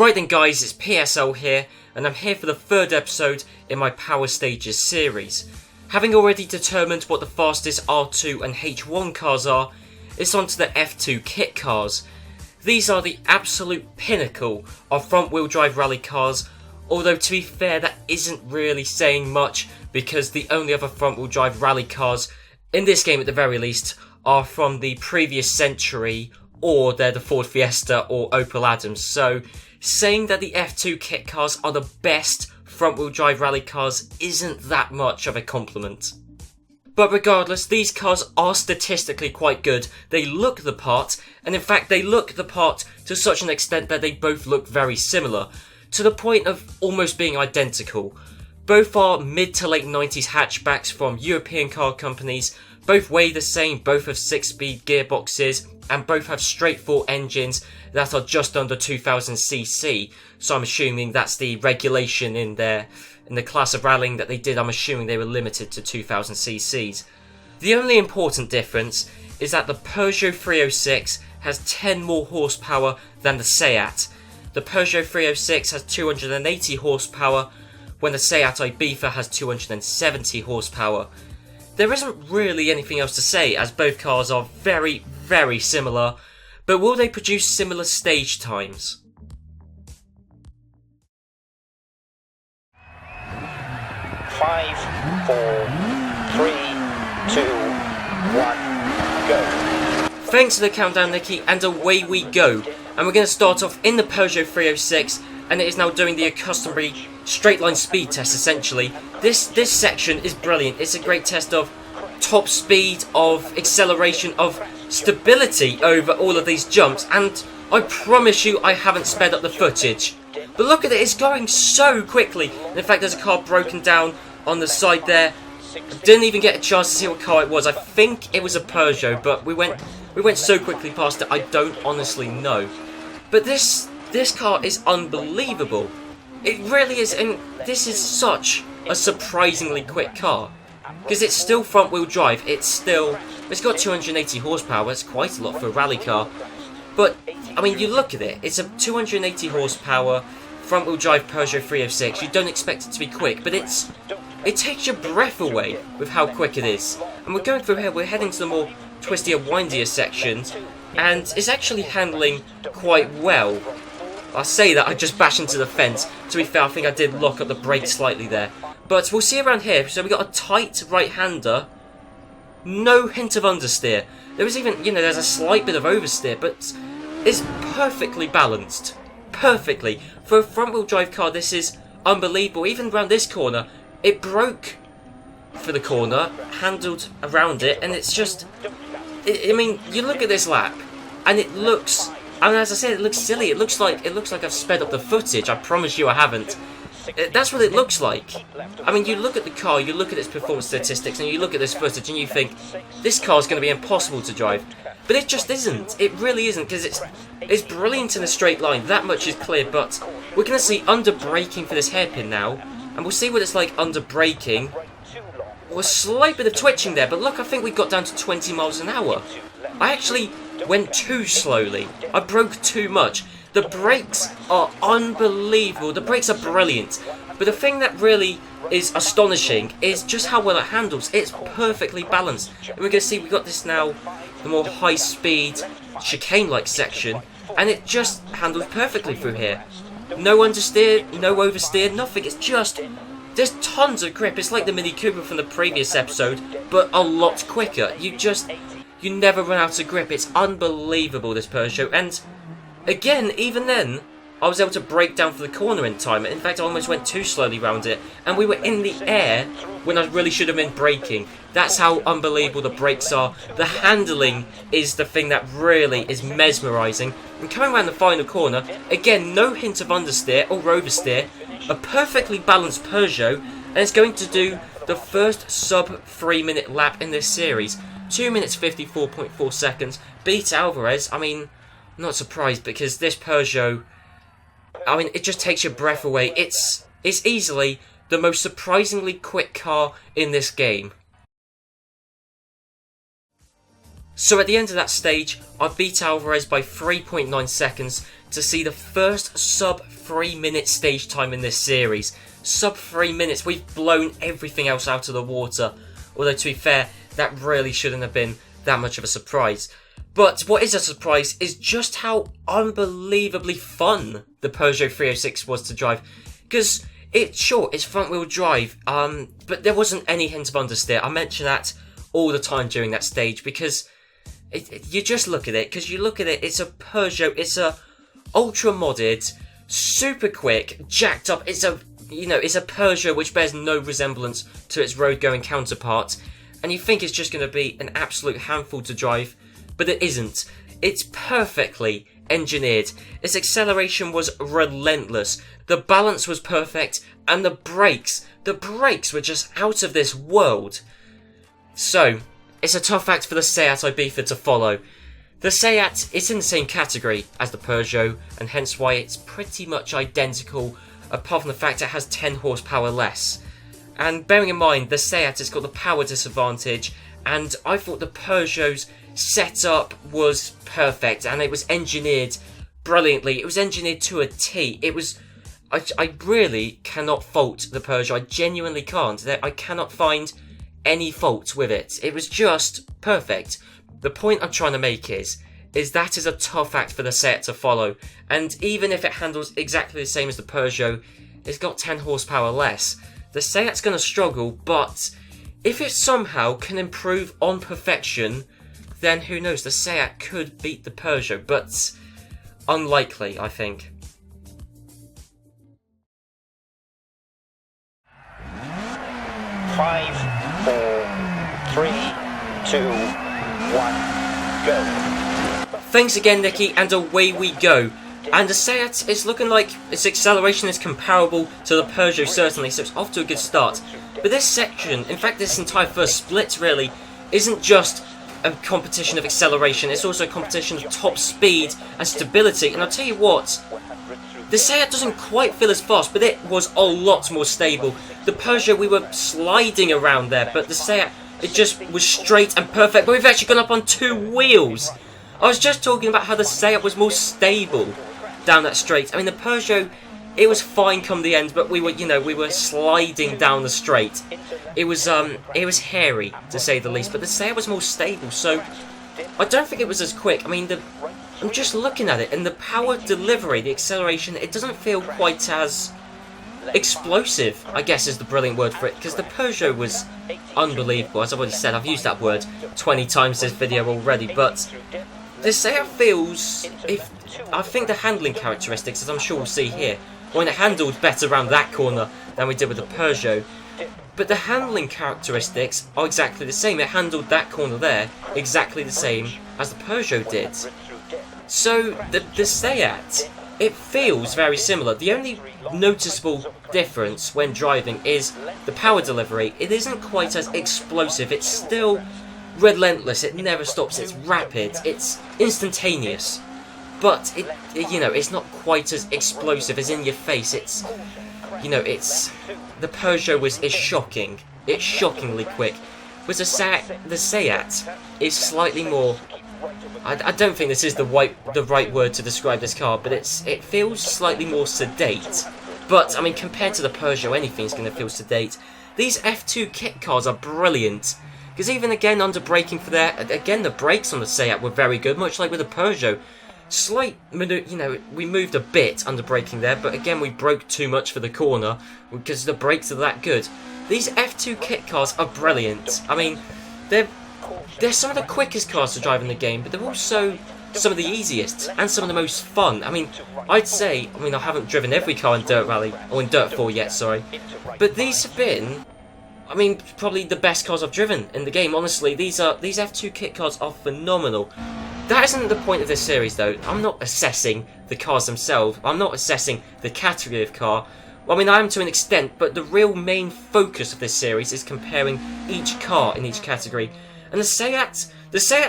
Right then guys, it's PSL here, and I'm here for the third episode in my Power Stages series. Having already determined what the fastest R2 and H1 cars are, it's on to the F2 kit cars. These are the absolute pinnacle of front wheel drive rally cars, although to be fair that isn't really saying much because the only other front wheel drive rally cars, in this game at the very least, are from the previous century, or they're the Ford Fiesta or Opel Adams. So saying that the F2 kit cars are the best front wheel drive rally cars isn't that much of a compliment. But regardless, these cars are statistically quite good. They look the part, and in fact they look the part to such an extent that they both look very similar, to the point of almost being identical. Both are mid to late 90s hatchbacks from European car companies, both weigh the same, both have 6-speed gearboxes, and both have straight 4 engines that are just under 2000cc, so I'm assuming that's the regulation in the class of rallying that they did. I'm assuming they were limited to 2000cc's. The only important difference is that the Peugeot 306 has 10 more horsepower than the Seat. The Peugeot 306 has 280 horsepower, when the Seat Ibiza has 270 horsepower. There isn't really anything else to say, as both cars are very, very similar, but will they produce similar stage times? Five, 4, 3, 2, 1, go. Thanks for the countdown, Nicky, and away we go. And we're going to start off in the Peugeot 306, and it is now doing the customary straight line speed test essentially. This section is brilliant. It's a great test of top speed, of acceleration, of stability over all of these jumps, and I promise you I haven't sped up the footage. But look at it, it's going so quickly. And in fact, there's a car broken down on the side there. Didn't even get a chance to see what car it was. I think it was a Peugeot, but we went so quickly past it, I don't honestly know. But this car is unbelievable. It really is, and this is such a surprisingly quick car. Because it's still front wheel drive, it's got 280 horsepower, it's quite a lot for a rally car. But, I mean, you look at it, it's a 280 horsepower front wheel drive Peugeot 306, you don't expect it to be quick, but it takes your breath away with how quick it is. And we're going through here, we're heading to the more twistier, windier sections, and it's actually handling quite well. I say that, I just bashed into the fence. To be fair, I think I did lock up the brake slightly there. But we'll see around here, so we got a tight right-hander, no hint of understeer. There was even, there's a slight bit of oversteer, but it's perfectly balanced. Perfectly. For a front-wheel drive car, this is unbelievable. Even around this corner, it broke for the corner, handled around it, and it's just... I mean, you look at this lap, and it looks... And as I said, it looks silly. It looks like I've sped up the footage. I promise you I haven't. That's what it looks like. I mean, you look at the car, you look at its performance statistics, and you look at this footage, and you think, this car's going to be impossible to drive. But it just isn't. It really isn't, because it's brilliant in a straight line. That much is clear, but we're going to see under braking for this hairpin now, and we'll see what it's like under braking. Well, a slight bit of twitching there, but look, I think we got down to 20 miles an hour. I actually went too slowly. I broke too much. The brakes are unbelievable. The brakes are brilliant. But the thing that really is astonishing is just how well it handles. It's perfectly balanced. And we're going to see we got this now, the more high-speed, chicane-like section, and it just handles perfectly through here. No understeer, no oversteer, nothing. It's just... There's tons of grip. It's like the Mini Cooper from the previous episode, but a lot quicker. You never run out of grip. It's unbelievable, this Peugeot. And again, even then, I was able to brake down for the corner in time. In fact, I almost went too slowly around it. And we were in the air when I really should have been braking. That's how unbelievable the brakes are. The handling is the thing that really is mesmerising. And coming around the final corner, again, no hint of understeer or oversteer. A perfectly balanced Peugeot. And it's going to do the first sub 3 minute lap in this series. 2 minutes 54.4 seconds. Beat Alvarez. I mean, I'm not surprised because this Peugeot, I mean, it just takes your breath away. It's easily the most surprisingly quick car in this game. So at the end of that stage, I beat Alvarez by 3.9 seconds to see the first sub 3 minute stage time in this series. Sub 3 minutes, we've blown everything else out of the water. Although to be fair, that really shouldn't have been that much of a surprise. But what is a surprise is just how unbelievably fun the Peugeot 306 was to drive. Because it's front wheel drive, but there wasn't any hint of understeer. I mention that all the time during that stage because you just look at it. Because you look at it, it's a Peugeot, it's a ultra modded, super quick, jacked up. It's a Peugeot which bears no resemblance to its road going counterpart. And you think it's just going to be an absolute handful to drive, but it isn't. It's perfectly engineered. Its acceleration was relentless. The balance was perfect, and the brakes were just out of this world. So, it's a tough act for the Seat Ibiza to follow. The Seat is in the same category as the Peugeot, and hence why it's pretty much identical, apart from the fact it has 10 horsepower less. And bearing in mind, the Seat has got the power disadvantage, and I thought the Peugeot's setup was perfect, and it was engineered brilliantly. It was engineered to a T. It was... I really cannot fault the Peugeot. I genuinely can't. I cannot find any fault with it. It was just perfect. The point I'm trying to make is that is a tough act for the Seat to follow. And even if it handles exactly the same as the Peugeot, it's got 10 horsepower less. The Seat's going to struggle, but if it somehow can improve on perfection, then who knows, the Seat could beat the Peugeot, but unlikely, I think. Five, 4, 3, 2, 1, go. Thanks again, Nicky, and away we go. And the Seat is looking like its acceleration is comparable to the Peugeot, certainly, so it's off to a good start. But this section, in fact this entire first split really, isn't just a competition of acceleration, it's also a competition of top speed and stability. And I'll tell you what, the Seat doesn't quite feel as fast, but it was a lot more stable. The Peugeot, we were sliding around there, but the Seat, it just was straight and perfect. But we've actually gone up on 2 wheels. I was just talking about how the Seat was more stable down that straight. I mean, the Peugeot, it was fine come the end, but we were sliding down the straight. It was hairy, to say the least, but the Seat was more stable, so I don't think it was as quick. I mean, I'm just looking at it, and the power delivery, the acceleration, it doesn't feel quite as explosive, I guess is the brilliant word for it, because the Peugeot was unbelievable. As I've already said, I've used that word 20 times this video already, but the Seat feels, I think the handling characteristics, as I'm sure we'll see here, when it handled better around that corner than we did with the Peugeot. But the handling characteristics are exactly the same. It handled that corner there exactly the same as the Peugeot did. So the Seat, it feels very similar. The only noticeable difference when driving is the power delivery. It isn't quite as explosive. It's still relentless. It never stops. It's rapid. It's instantaneous. But it's not quite as explosive as in your face. It's the Peugeot is shocking. It's shockingly quick. Whereas the Seat is slightly more. I don't think this is the right word to describe this car, but it feels slightly more sedate. But I mean, compared to the Peugeot, anything's going to feel sedate. These F2 kit cars are brilliant. Because even again, under braking for there, again the brakes on the Seat were very good, much like with the Peugeot. We moved a bit under braking there, but again we broke too much for the corner because the brakes are that good. These F2 kit cars are brilliant. I mean, they're some of the quickest cars to drive in the game, but they're also some of the easiest and some of the most fun. I mean, I'd say, I haven't driven every car in Dirt Rally, or in Dirt 4 yet, sorry, but these have been, probably the best cars I've driven in the game. Honestly, these F2 kit cars are phenomenal. That isn't the point of this series, though. I'm not assessing the cars themselves. I'm not assessing the category of car. Well, I am to an extent, but the real main focus of this series is comparing each car in each category. And the Seat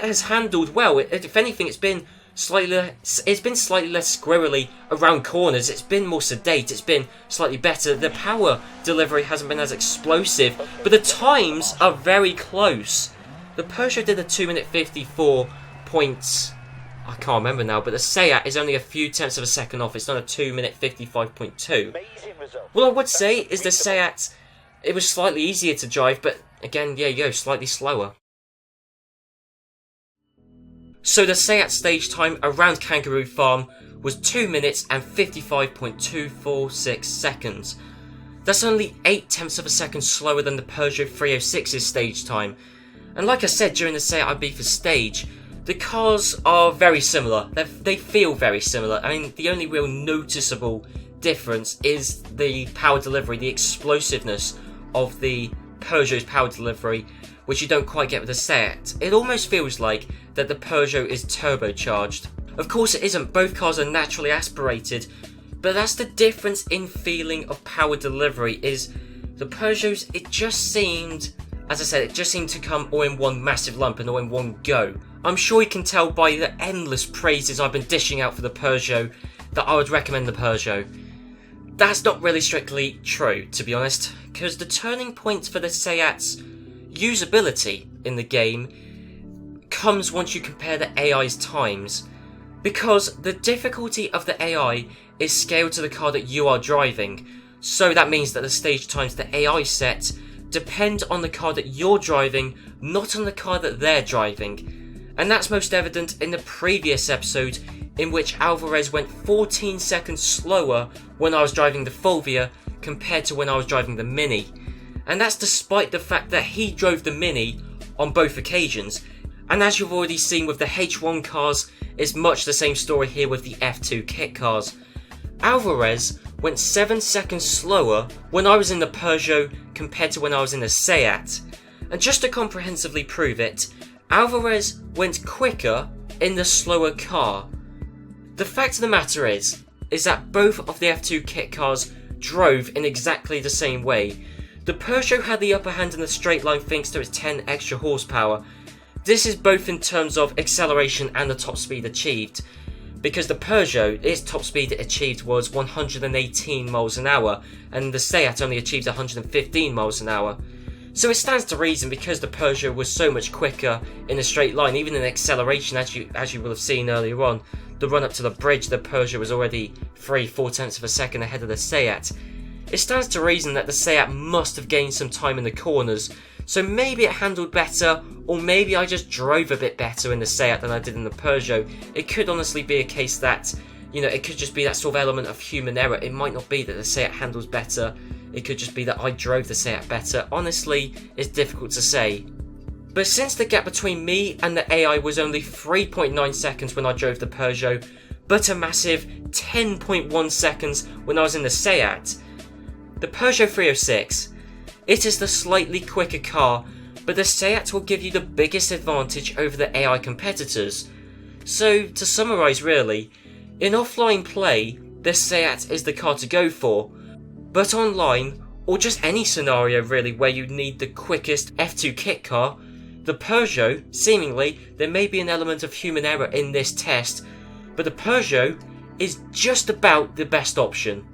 has handled well. If anything, it's been slightly less squirrely around corners. It's been more sedate. It's been slightly better. The power delivery hasn't been as explosive, but the times are very close. The Peugeot did a 2 minute 54. I can't remember now, but the Seat is only a few tenths of a second off. It's done a 2 minute 55.2. Amazing result. What I would say is the Seat, it was slightly easier to drive, but again, yeah, you go, slightly slower. So the Seat stage time around Kangaroo Farm was 2 minutes and 55.246 seconds. That's only 8 tenths of a second slower than the Peugeot 306's stage time. And like I said during the Seat Ibiza stage, the cars are very similar. They feel very similar. I mean, the only real noticeable difference is the power delivery, the explosiveness of the Peugeot's power delivery, which you don't quite get with the Seat. It almost feels like that the Peugeot is turbocharged. Of course it isn't, both cars are naturally aspirated, but that's the difference in feeling of power delivery, is the Peugeots, it just seemed, as I said, it just seemed to come all in one massive lump and all in one go. I'm sure you can tell by the endless praises I've been dishing out for the Peugeot that I would recommend the Peugeot. That's not really strictly true, to be honest, because the turning point for the Seat's usability in the game comes once you compare the AI's times, because the difficulty of the AI is scaled to the car that you are driving, so that means that the stage times the AI set depend on the car that you're driving, not on the car that they're driving. And that's most evident in the previous episode, in which Alvarez went 14 seconds slower when I was driving the Fulvia compared to when I was driving the Mini. And that's despite the fact that he drove the Mini on both occasions. And as you've already seen with the H1 cars, it's much the same story here with the F2 kit cars. Alvarez went 7 seconds slower when I was in the Peugeot compared to when I was in the Seat. And just to comprehensively prove it, Alvarez went quicker in the slower car. The fact of the matter is that both of the F2 kit cars drove in exactly the same way. The Peugeot had the upper hand in the straight line thanks to its 10 extra horsepower. This is both in terms of acceleration and the top speed achieved, because the Peugeot, its top speed it achieved was 118 miles an hour, and the Seat only achieved 115 miles an hour. So it stands to reason, because the Peugeot was so much quicker in a straight line, even in acceleration, as you will have seen earlier on, the run up to the bridge, the Peugeot was already 3-4 tenths of a second ahead of the Seat. It stands to reason that the Seat must have gained some time in the corners, so maybe it handled better, or maybe I just drove a bit better in the Seat than I did in the Peugeot. It could honestly be a case that, it could just be that sort of element of human error. It might not be that the Seat handles better. It could just be that I drove the Seat better. Honestly, it's difficult to say. But since the gap between me and the AI was only 3.9 seconds when I drove the Peugeot, but a massive 10.1 seconds when I was in the Seat, the Peugeot 306, it is the slightly quicker car, but the Seat will give you the biggest advantage over the AI competitors. So, to summarise really, in offline play, the Seat is the car to go for, but online, or just any scenario really where you need the quickest F2 kit car, the Peugeot, seemingly, there may be an element of human error in this test, but the Peugeot is just about the best option.